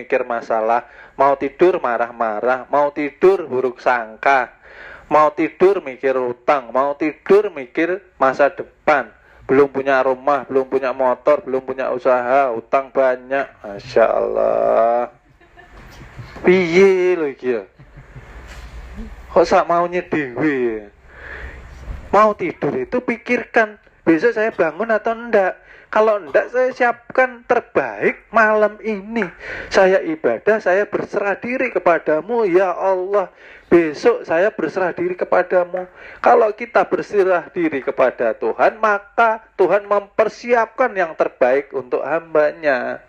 mikir masalah, mau tidur marah-marah, mau tidur buruk sangka, mau tidur mikir utang, mau tidur mikir masa depan. Belum punya rumah, belum punya motor, belum punya usaha, utang banyak. Masya Allah. Piye lho iki ya? Kok sak maunya dewe? Mau tidur itu pikirkan, besok saya bangun atau enggak. Kalau enggak, saya siapkan terbaik malam ini. Saya ibadah, saya berserah diri kepadamu, ya Allah. Besok saya berserah diri kepadamu. Kalau kita berserah diri kepada Tuhan, maka Tuhan mempersiapkan yang terbaik untuk hambanya.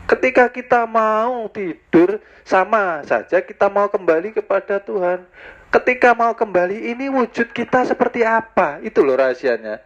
Ketika kita mau tidur, sama saja kita mau kembali kepada Tuhan. Ketika mau kembali, ini wujud kita seperti apa? Itu loh rahasianya.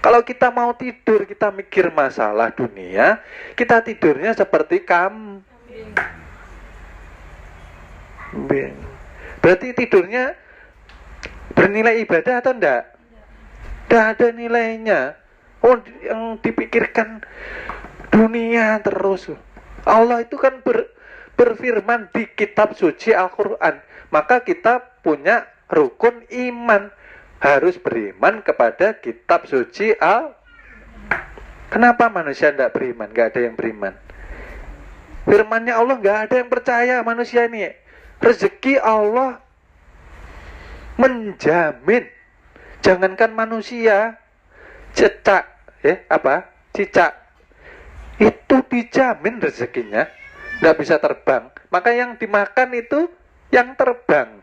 Kalau kita mau tidur, kita mikir masalah dunia, kita tidurnya seperti kambing. Berarti tidurnya bernilai ibadah atau enggak? Enggak ada nilainya. Oh, yang dipikirkan dunia terus. Allah itu kan berfirman di kitab suci Al-Quran. Maka kita punya rukun iman, harus beriman kepada kitab suci Kenapa manusia tidak beriman? Gak ada yang beriman. Firmannya Allah gak ada yang percaya manusia ini. Rezeki Allah menjamin. Jangankan manusia, cicak itu dijamin rezekinya, nggak bisa terbang. Maka yang dimakan itu yang terbang.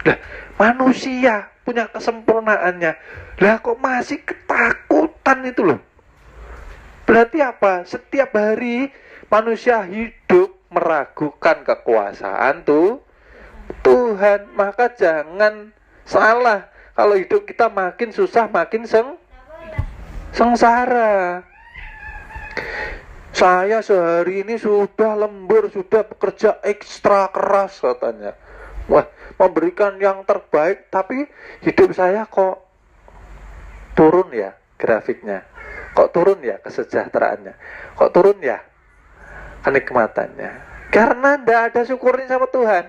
Lah, manusia punya kesempurnaannya. Lah kok masih ketakutan itu loh. Berarti apa? Setiap hari manusia hidup meragukan kekuasaan Tuhan. Maka jangan salah. Kalau hidup kita makin susah, makin sengsara. Saya sehari ini sudah lembur, sudah bekerja ekstra keras katanya. Wah, memberikan yang terbaik, tapi hidup saya kok turun ya grafiknya. Kok turun ya kesejahteraannya. Kok turun ya kenikmatannya. Karena tidak ada syukurnya sama Tuhan.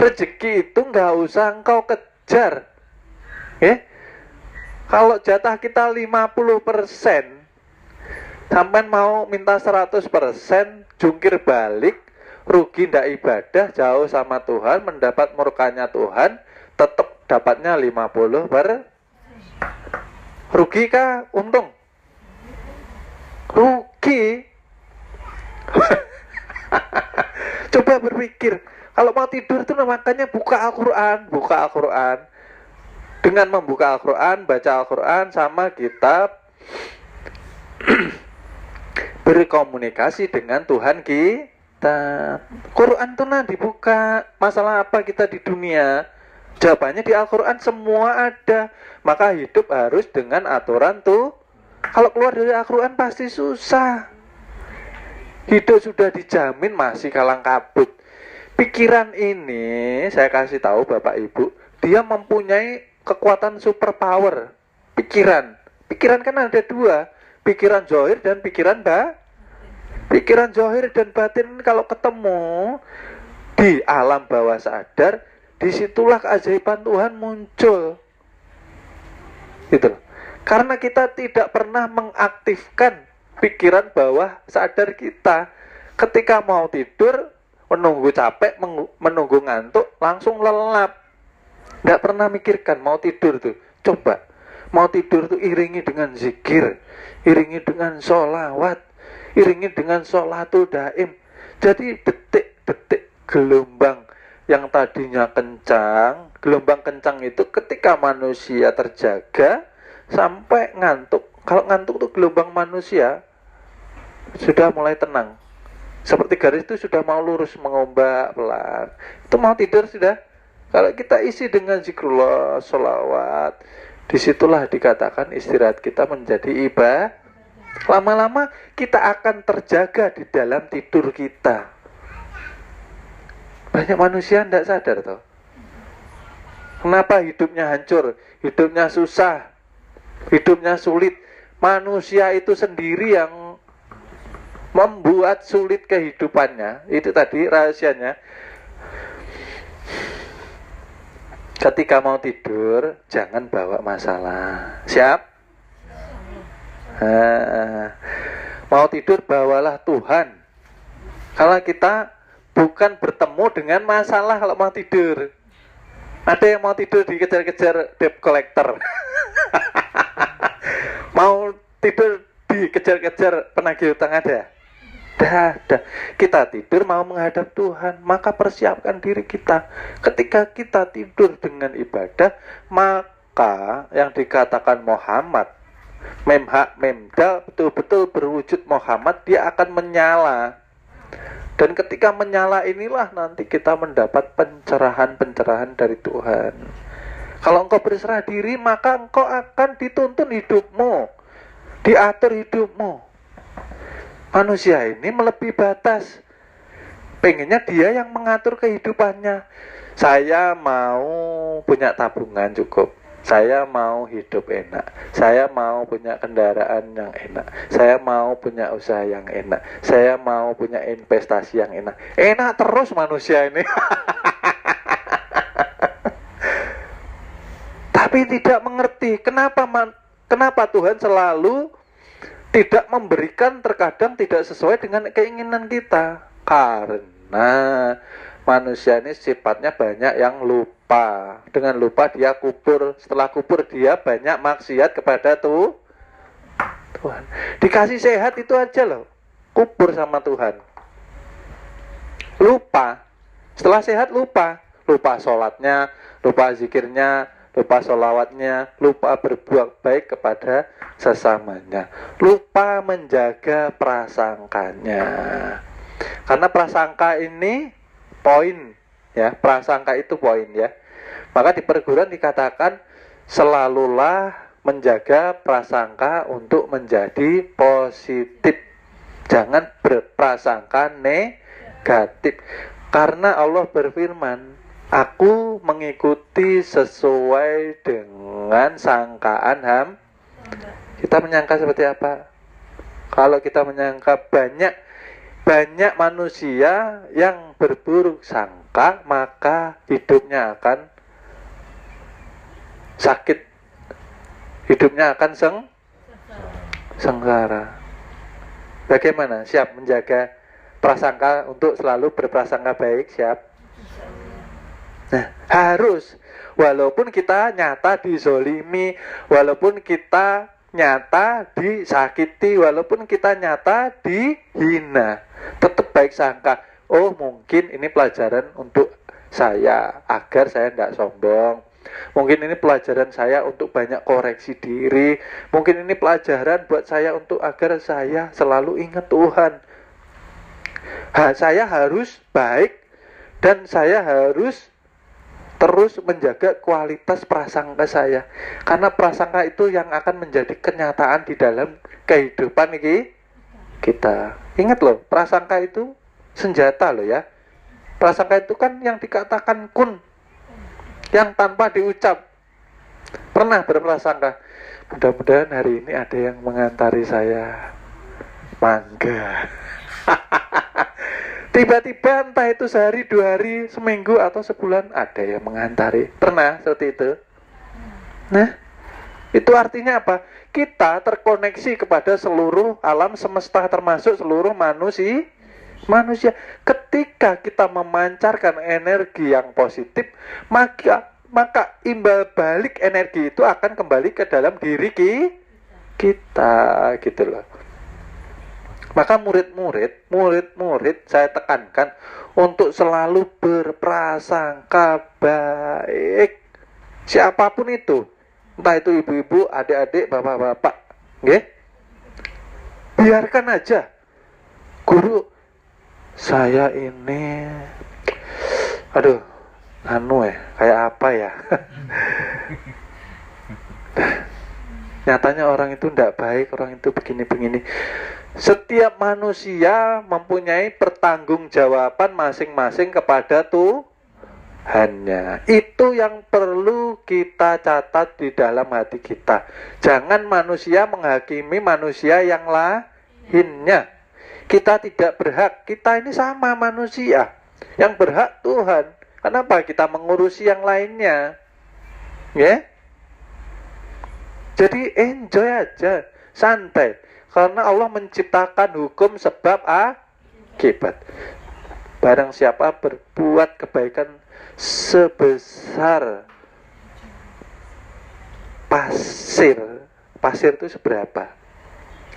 Rezeki itu nggak usah engkau kejar. Kalau jatah kita 50%, sampai mau minta 100%, jungkir balik, rugi ndak ibadah, jauh sama Tuhan, mendapat murkanya Tuhan, tetap dapatnya 50%. Rugi kah? Untung? Rugi. Coba berpikir, kalau mau tidur itu makanya buka Al-Quran. Dengan membuka Al-Quran, baca Al-Quran, sama kita berkomunikasi dengan Tuhan kita. Quran tuh dibuka. Masalah apa kita di dunia? Jawabannya di Al-Quran semua ada. Maka hidup harus dengan aturan tuh. Kalau keluar dari Al-Quran pasti susah. Hidup sudah dijamin masih kalang kabut. Pikiran ini saya kasih tahu Bapak Ibu, dia mempunyai kekuatan superpower. Pikiran kan ada dua, pikiran zahir dan pikiran Pikiran zahir dan batin kalau ketemu di alam bawah sadar, disitulah keajaiban Tuhan muncul. Gitu loh. Karena kita tidak pernah mengaktifkan pikiran bawah sadar kita. Ketika mau tidur, menunggu capek, menunggu ngantuk, langsung lelap. Nggak pernah mikirkan mau tidur tuh. Coba, mau tidur tuh iringi dengan zikir, iringi dengan sholawat, iringi dengan sholatul daim. Jadi detik-detik gelombang yang tadinya kencang, gelombang kencang itu ketika manusia terjaga sampai ngantuk. Kalau ngantuk tuh gelombang manusia sudah mulai tenang. Seperti garis itu sudah mau lurus mengombak pelan. Itu mau tidur sudah. Kalau kita isi dengan zikrullah, sholawat, disitulah dikatakan istirahat kita menjadi ibadah. Lama-lama kita akan terjaga di dalam tidur kita. Banyak manusia tidak sadar toh. Kenapa hidupnya hancur, hidupnya susah, hidupnya sulit. Manusia itu sendiri yang membuat sulit kehidupannya. Itu tadi rahasianya. Ketika mau tidur, jangan bawa masalah. Siap? Mau tidur, bawalah Tuhan. Kalau kita bukan bertemu dengan masalah kalau mau tidur. Ada yang mau tidur dikejar-kejar debt collector. Mau tidur dikejar-kejar penagih utang ada? Dah. Kita tidur mau menghadap Tuhan, maka persiapkan diri kita. Ketika kita tidur dengan ibadah, maka yang dikatakan Muhammad, memhak memdal, betul-betul berwujud Muhammad, dia akan menyala. Dan ketika menyala inilah nanti kita mendapat pencerahan-pencerahan dari Tuhan. Kalau engkau berserah diri, maka engkau akan dituntun hidupmu, diatur hidupmu. Manusia ini melebihi batas. Pengennya dia yang mengatur kehidupannya. Saya mau punya tabungan cukup. Saya mau hidup enak. Saya mau punya kendaraan yang enak. Saya mau punya usaha yang enak. Saya mau punya investasi yang enak. Enak terus manusia ini. Tapi tidak mengerti kenapa Tuhan selalu tidak memberikan, terkadang tidak sesuai dengan keinginan kita. Karena manusia ini sifatnya banyak yang lupa. Dengan lupa dia kubur. Setelah kubur dia banyak maksiat kepada Tuhan. Dikasih sehat itu aja loh, kubur sama Tuhan. Lupa. Setelah sehat lupa. Lupa sholatnya, lupa zikirnya, lupa sholawatnya, lupa berbuat baik kepada sesamanya, lupa menjaga prasangkanya. Karena prasangka ini poin, ya, prasangka itu poin, ya. Maka di perguruan dikatakan selalulah menjaga prasangka untuk menjadi positif. Jangan berprasangka negatif. Karena Allah berfirman, aku mengikuti sesuai dengan sangkaan Kita menyangka seperti apa? Kalau kita menyangka banyak manusia yang berburuk sangka, maka hidupnya akan sakit. Hidupnya akan sengsara. Bagaimana? Siap menjaga prasangka untuk selalu berprasangka baik? Siap? Nah, harus. Walaupun kita nyata dizolimi, walaupun kita nyata disakiti, walaupun kita nyata dihina, tetap baik sangka. Oh, mungkin ini pelajaran untuk saya agar saya tidak sombong. Mungkin ini pelajaran saya untuk banyak koreksi diri. Mungkin ini pelajaran buat saya untuk agar saya selalu ingat Tuhan. Saya harus baik dan saya harus terus menjaga kualitas prasangka saya. Karena prasangka itu yang akan menjadi kenyataan di dalam kehidupan kita. Ingat loh, prasangka itu senjata loh ya. Prasangka itu kan yang dikatakan kun, yang tanpa diucap. Pernah berprasangka, mudah-mudahan hari ini ada yang mengantari saya mangga. Tiba-tiba entah itu sehari, 2 hari, seminggu atau sebulan ada yang mengantari. Pernah seperti itu? Nah, itu artinya apa? Kita terkoneksi kepada seluruh alam semesta, termasuk seluruh manusia. Ketika kita memancarkan energi yang positif, maka imbal balik energi itu akan kembali ke dalam diri kita, gitu loh. Maka murid-murid saya tekankan untuk selalu berprasangka baik. Siapapun itu, entah itu ibu-ibu, adik-adik, bapak-bapak, nggih. Biarkan aja. Guru, saya ini kayak apa ya? Nyatanya orang itu tidak baik, orang itu begini-begini. Setiap manusia mempunyai pertanggungjawaban masing-masing kepada Tuhannya. Itu yang perlu kita catat di dalam hati kita. Jangan manusia menghakimi manusia yang lainnya. Kita tidak berhak. Kita ini sama manusia. Yang berhak Tuhan. Kenapa kita mengurusi yang lainnya? Ya? Jadi enjoy aja, santai. Karena Allah menciptakan hukum sebab akibat. Barang siapa berbuat kebaikan sebesar pasir. Pasir itu seberapa?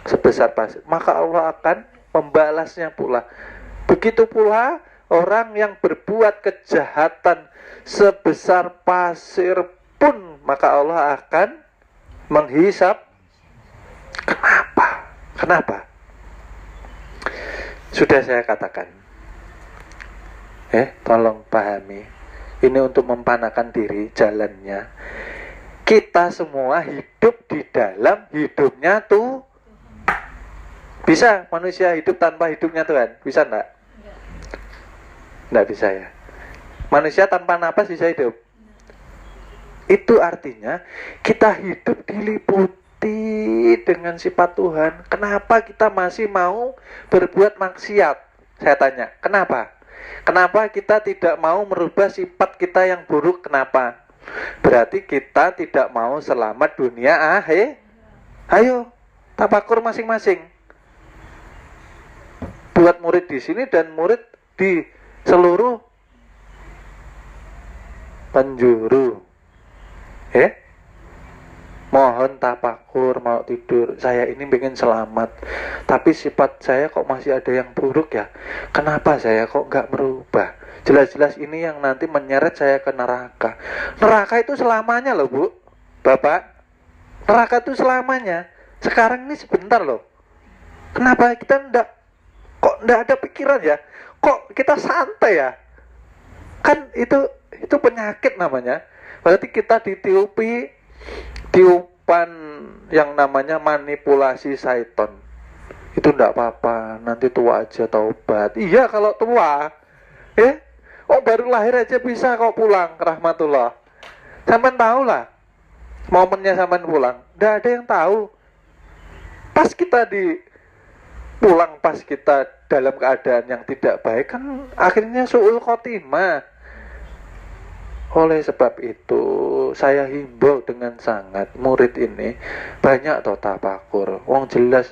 Sebesar pasir. Maka Allah akan membalasnya pula. Begitu pula orang yang berbuat kejahatan sebesar pasir pun, maka Allah akan menghisap. Kenapa? Kenapa? Sudah saya katakan. Tolong pahami. Ini untuk mempanakan diri jalannya. Kita semua hidup di dalam hidupnya tuh. Bisa manusia hidup tanpa hidupnya Tuhan? Bisa enggak? Enggak bisa ya. Manusia tanpa napas bisa hidup? Itu artinya kita hidup diliputi dengan sifat Tuhan. Kenapa kita masih mau berbuat maksiat? Saya tanya, kenapa? Kenapa kita tidak mau merubah sifat kita yang buruk? Kenapa? Berarti kita tidak mau selamat dunia akhir. Ayo, tafakur masing-masing. Buat murid di sini dan murid di seluruh penjuru. Mohon tafakur, mau tidur. Saya ini pengen selamat, tapi sifat saya kok masih ada yang buruk ya. Kenapa saya kok nggak merubah? Jelas-jelas ini yang nanti menyeret saya ke neraka. Neraka itu selamanya loh Bu, Bapak. Neraka itu selamanya. Sekarang ini sebentar loh. Kenapa kita kok ndak ada pikiran ya? Kok kita santai ya? Kan itu penyakit namanya. Berarti kita ditiupan yang namanya manipulasi syaiton. Itu ndak apa-apa, nanti tua aja taubat. Iya kalau tua. Baru lahir aja bisa kok pulang ke rahmatullah. Sampean tahu lah momennya sampean pulang. Ndak ada yang tahu. Pas kita pulang, pas kita dalam keadaan yang tidak baik, kan akhirnya su'ul khotimah. Oleh sebab itu saya himbau dengan sangat, murid ini banyak tafakur. Wong jelas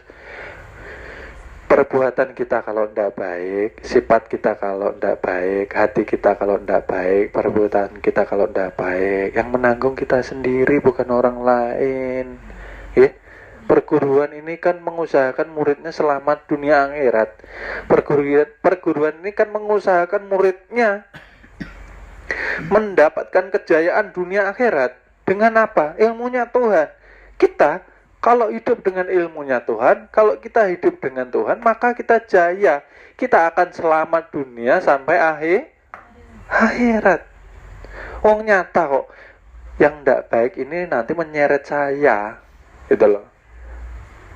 perbuatan kita kalau tidak baik, sifat kita kalau tidak baik, hati kita kalau tidak baik, perbuatan kita kalau tidak baik, yang menanggung kita sendiri bukan orang lain. Perguruan ini kan mengusahakan muridnya selamat dunia akhirat. Perguruan ini kan mengusahakan muridnya mendapatkan kejayaan dunia akhirat. Dengan apa? Ilmunya Tuhan. Kita kalau hidup dengan ilmunya Tuhan, kalau kita hidup dengan Tuhan, maka kita jaya. Kita akan selamat dunia sampai akhirat. Wong nyata kok yang tidak baik ini nanti menyeret saya. Gitu loh.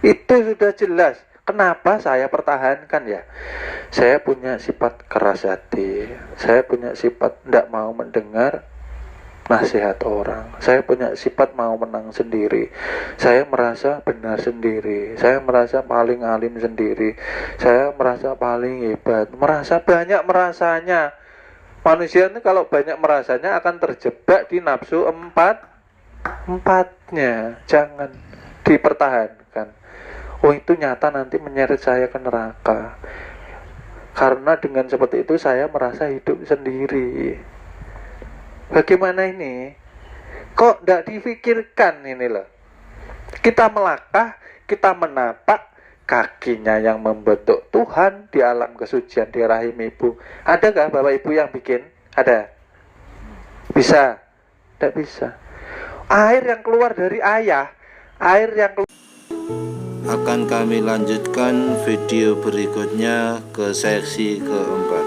Itu sudah jelas. Kenapa saya pertahankan ya? Saya punya sifat keras hati. Saya punya sifat tidak mau mendengar nasihat orang. Saya punya sifat mau menang sendiri. Saya merasa benar sendiri. Saya merasa paling alim sendiri. Saya merasa paling hebat. Merasa banyak merasanya. Manusia ini kalau banyak merasanya akan terjebak di nafsu empatnya. Jangan dipertahankan. Itu nyata nanti menyeret saya ke neraka. Karena dengan seperti itu saya merasa hidup sendiri. Bagaimana ini? Kok tidak difikirkan ini loh. Kita melangkah, kita menapak kakinya yang membentuk Tuhan di alam kesucian di rahim ibu. Adakah Bapak Ibu yang bikin? Ada? Bisa? Tidak bisa. Air yang keluar dari ayah, air yang keluar. Akan kami lanjutkan video berikutnya ke seksi keempat.